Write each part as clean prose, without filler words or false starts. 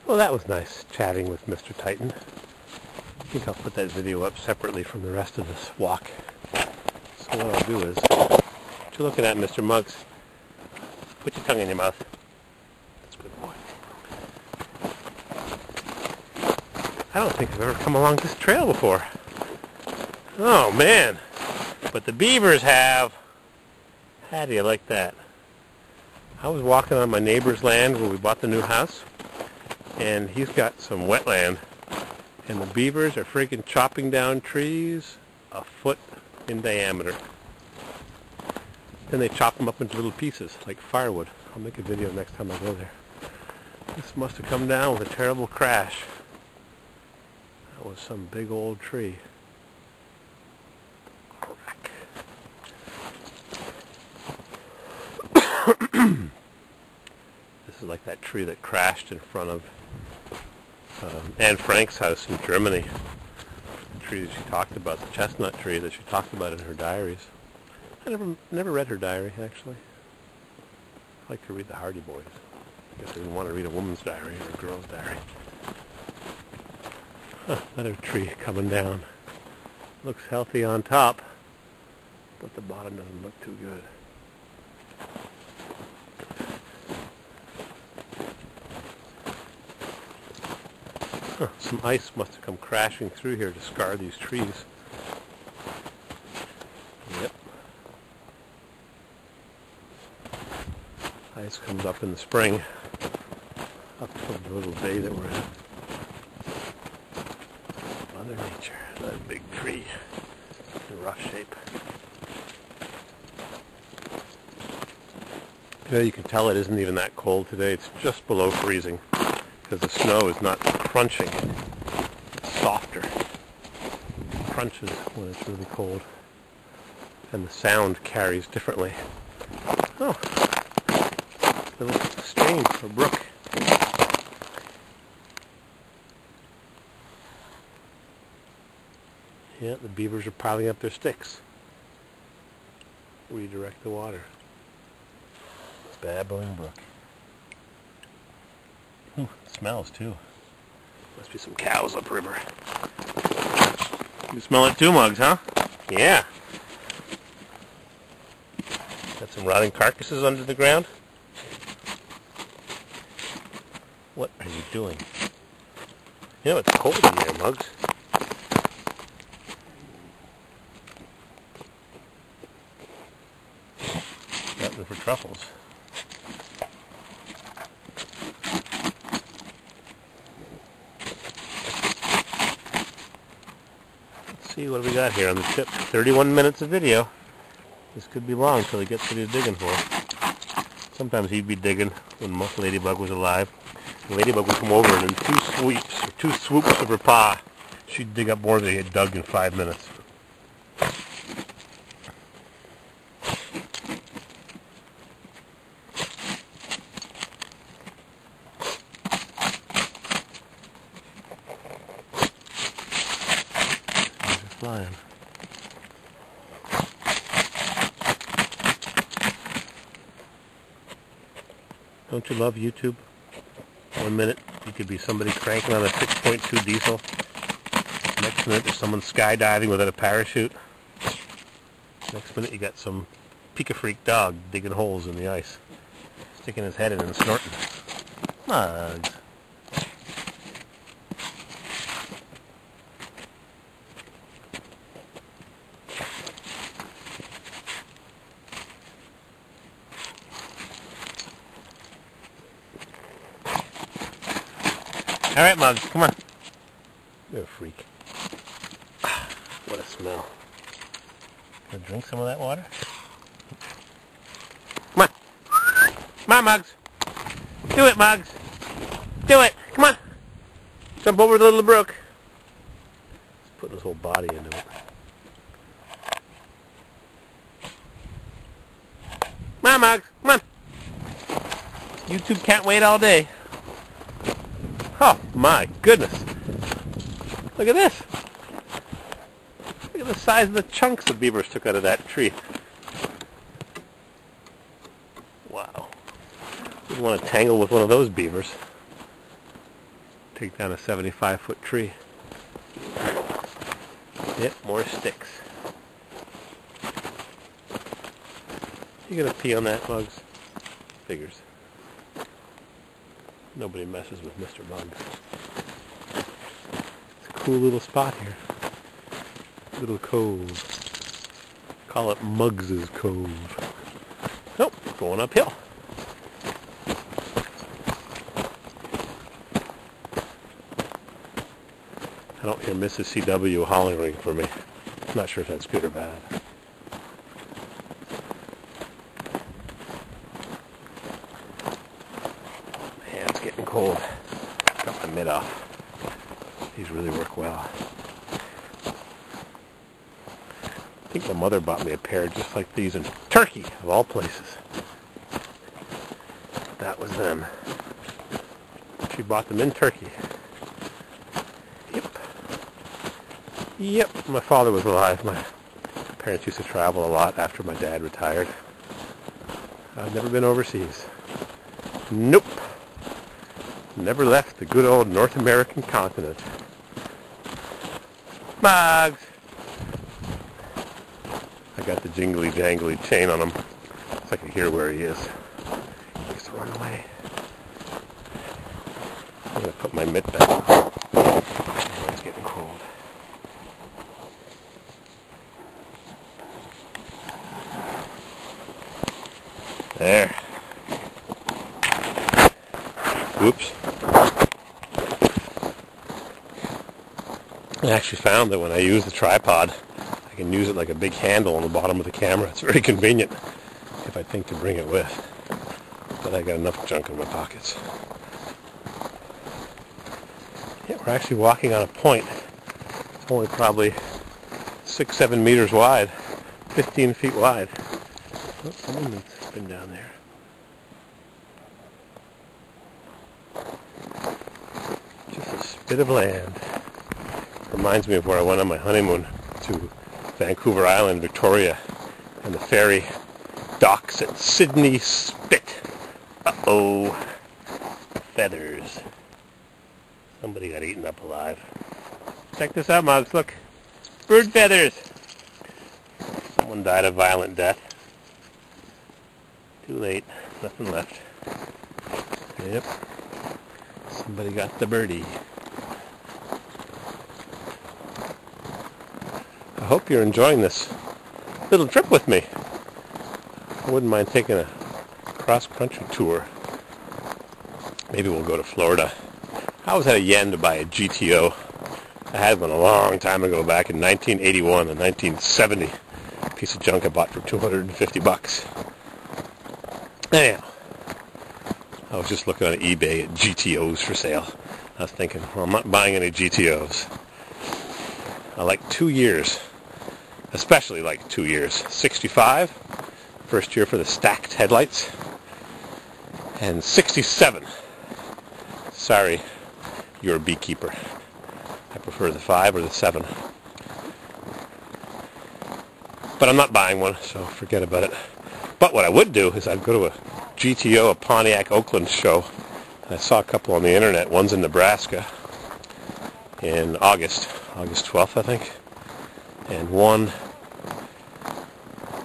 Well, that was nice chatting with Mr. Titan. I think I'll put that video up separately from the rest of this walk. So what I'll do is, what you're looking at, Mr. Muggs, put your tongue in your mouth. That's a good boy. I don't think I've ever come along this trail before. Oh, man. But the beavers have. How do you like that? I was walking on my neighbor's land where we bought the new house, and he's got some wetland, and the beavers are freaking chopping down trees a foot in diameter. Then they chop them up into little pieces, like firewood. I'll make a video next time I go there. This must have come down with a terrible crash. That was some big old tree. Crack. This is like that tree that crashed in front of Anne Frank's house in Germany. The tree that she talked about, the chestnut tree that she talked about in her diaries. I never read her diary, actually. I like to read the Hardy Boys. I guess I didn't want to read a woman's diary or a girl's diary. Huh, another tree coming down. Looks healthy on top, but the bottom doesn't look too good. Huh, some ice must have come crashing through here to scar these trees. Yep. Ice comes up in the spring, up to the little bay that we're in. Mother Nature, that big tree, in rough shape. Yeah, you can tell it isn't even that cold today. It's just below freezing because the snow is not crunching. It's softer. It crunches when it's really cold. And the sound carries differently. Oh, little stream or brook. Yeah, the beavers are piling up their sticks. Redirect the water. Babbling brook. Ooh, it smells too. Must be some cows upriver. You smell it too, Muggs, huh? Yeah. Got some rotting carcasses under the ground? What are you doing? You know, it's cold in there, Muggs. Nothing for truffles. Let's see what we got here on the tip. 31 minutes of video. This could be long till he gets what he's digging for. Sometimes he'd be digging when Ladybug was alive. And Ladybug would come over and in two swoops of her paw, she'd dig up more than he had dug in 5 minutes. Flying. Don't you love YouTube? 1 minute you could be somebody cranking on a 6.2 diesel. Next minute there's someone skydiving without a parachute. Next minute you got some Pika-freak dog digging holes in the ice, sticking his head in and snorting. Mugs. All right, Muggs, come on. You're a freak. What a smell. Gonna drink some of that water? Come on. Come on, Muggs. Do it, Muggs. Do it. Come on. Jump over the little brook. He's putting his whole body into it. Come on, Muggs. Come on. YouTube can't wait all day. Oh my goodness. Look at this. Look at the size of the chunks the beavers took out of that tree. Wow. Wouldn't want to tangle with one of those beavers. Take down a 75-foot tree. Yep, more sticks. You gonna pee on that, Bugs? Figures. Nobody messes with Mr. Bugs. It's a cool little spot here. Little cove. Call it Muggs's Cove. Nope, going uphill. I don't hear Mrs. CW hollering for me. I'm not sure if that's good or bad. Man, it's getting cold. Got my mitt off. These really work well. I think my mother bought me a pair just like these in Turkey, of all places. That was them. She bought them in Turkey. Yep, my father was alive. My parents used to travel a lot after my dad retired. I've never been overseas. Nope. Never left the good old North American continent. Bugs! I got the jingly jangly chain on him. So I can hear where he is. He likes to run away. I'm going to put my mitt back. It's getting cold. There. Whoops. I actually found that when I use the tripod, I can use it like a big handle on the bottom of the camera. It's very convenient if I think to bring it with. But I got enough junk in my pockets. Yeah, we're actually walking on a point. It's only probably 6-7 meters wide, 15 feet wide. Oh, someone's been down there. Just a spit of land. Reminds me of where I went on my honeymoon to Vancouver Island, Victoria, and the ferry docks at Sydney Spit. Uh-oh. Feathers. Somebody got eaten up alive. Check this out, Mugs. Look. Bird feathers. Someone died a violent death. Too late. Nothing left. Yep. Somebody got the birdie. I hope you're enjoying this little trip with me. I wouldn't mind taking a cross-country tour. Maybe we'll go to Florida. I always had a yen to buy a GTO. I had one a long time ago, back in 1981 and 1970. A piece of junk I bought for $250. Anyhow, I was just looking on eBay at GTOs for sale. I was thinking, well, I'm not buying any GTOs. I like 2 years, especially like 2 years. 65, first year for the stacked headlights, and 67. Sorry, you're a beekeeper. I prefer the 5 or the 7. But I'm not buying one, so forget about it. But what I would do is I'd go to a GTO, a Pontiac Oakland show. I saw a couple on the internet. One's in Nebraska in August 12th, I think. And one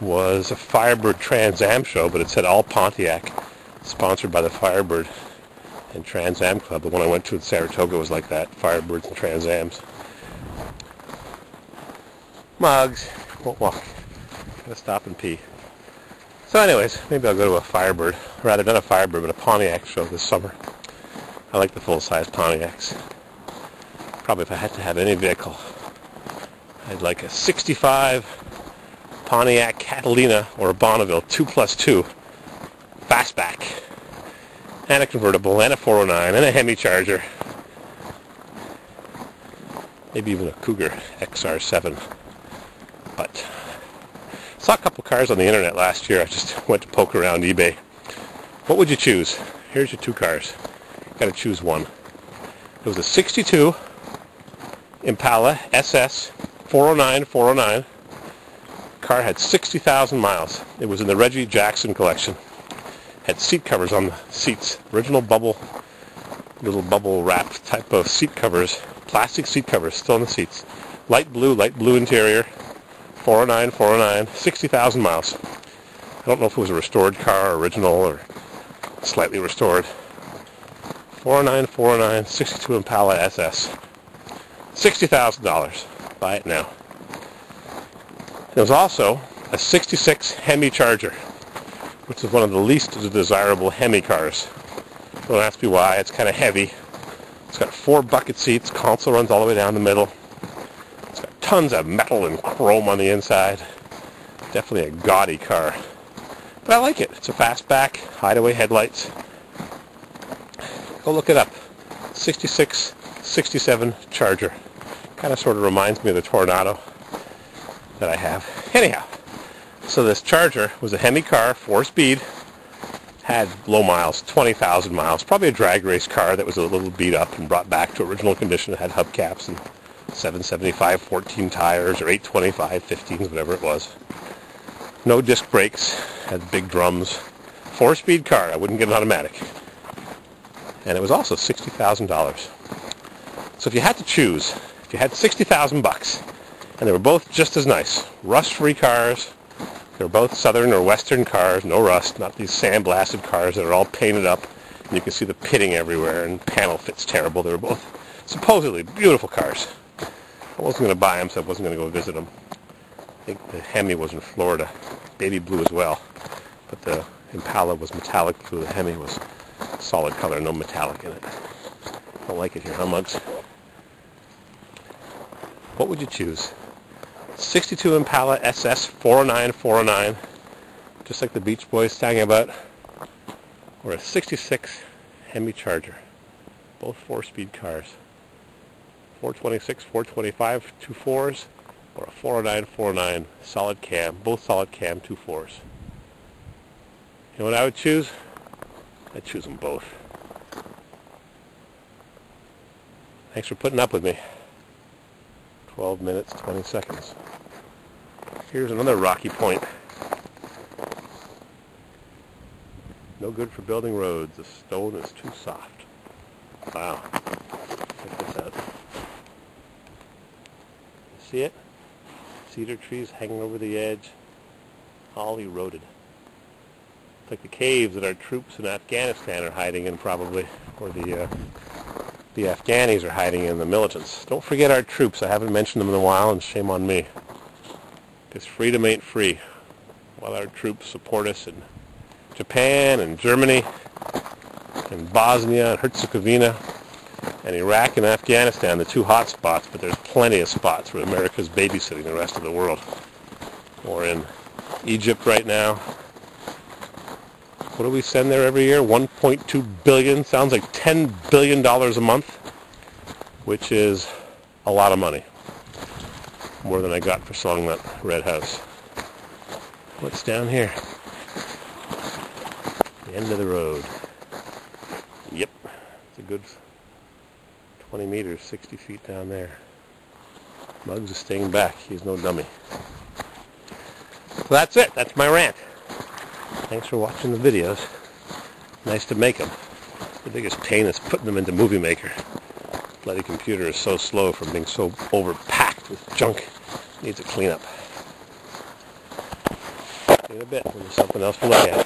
was a Firebird Trans Am show, but it said all Pontiac, sponsored by the Firebird and Trans Am Club. The one I went to in Saratoga was like that, Firebirds and Trans Ams. Mugs, won't walk. Gotta stop and pee. So anyways, maybe I'll go to a Firebird, rather not a Firebird, but a Pontiac show this summer. I like the full-size Pontiacs. Probably if I had to have any vehicle, I'd like a 65 Pontiac Catalina or a Bonneville 2+2 fastback, and a convertible, and a 409, and a Hemi Charger. Maybe even a Cougar XR7. But I saw a couple cars on the internet last year. I just went to poke around eBay. What would you choose? Here's your 2 cars. Got to choose one. It was a 62 Impala SS 409. Car had 60,000 miles. It was in the Reggie Jackson collection. Had seat covers on the seats. Original bubble little bubble wrap type of seat covers, plastic seat covers still on the seats. Light blue interior, 409, 409, 60,000 miles. I don't know if it was a restored car, original, or slightly restored. 409, 409, 62 Impala SS. $60,000. Buy it now. There was also a 66 Hemi Charger, which is one of the least desirable Hemi cars. Don't ask me why. It's kind of heavy. It's got 4 bucket seats. Console runs all the way down the middle. It's got tons of metal and chrome on the inside. Definitely a gaudy car. But I like it. It's a fastback, hideaway headlights. Go look it up. 66, 67 Charger. Kind of sort of reminds me of the Tornado that I have. Anyhow, so this Charger was a Hemi car, 4-speed, had low miles, 20,000 miles. Probably a drag race car that was a little beat up and brought back to original condition. It had hubcaps and 775 14 tires or 825 15s, whatever it was. No disc brakes, had big drums. 4-speed car. I wouldn't get an automatic. And it was also $60,000. So if you had to choose, if you had 60,000 bucks, and they were both just as nice, rust-free cars, they were both southern or western cars, no rust, not these sandblasted cars that are all painted up, and you can see the pitting everywhere, and panel fit's terrible. They were both supposedly beautiful cars. I wasn't going to buy them, so I wasn't going to go visit them. I think the Hemi was in Florida, baby blue as well, but the Impala was metallic blue. The Hemi was solid color, no metallic in it. Don't like it here, huh, Mugs? What would you choose? 62 Impala SS 409, 409, just like the Beach Boys sang about, or a 66 Hemi Charger, both 4-speed cars, 426, 425, 2.4s, or a 409, 409 solid cam, both solid cam 2.4s. You know what I would choose? I'd choose them both. Thanks for putting up with me. 12 minutes, 20 seconds. Here's another rocky point. No good for building roads. The stone is too soft. Wow. Check this out. See it? Cedar trees hanging over the edge. All eroded. It's like the caves that our troops in Afghanistan are hiding in, probably, or the Afghanis are hiding in, the militants. Don't forget our troops. I haven't mentioned them in a while, and shame on me. Because freedom ain't free. While our troops support us in Japan and Germany and Bosnia and Herzegovina and Iraq and Afghanistan, the 2 hot spots, but there's plenty of spots where America's babysitting the rest of the world. We're in Egypt right now. What do we send there every year? 1.2 billion. Sounds like $10 billion a month, which is a lot of money. More than I got for selling that red house. What's down here? The end of the road. Yep. It's a good 20 meters, 60 feet down there. Muggs is staying back. He's no dummy. So that's it. That's my rant. Thanks for watching the videos. Nice to make them. The biggest pain is putting them into Movie Maker. Bloody computer is so slow from being so overpacked with junk. Needs a cleanup. See you in a bit when there's something else to look at.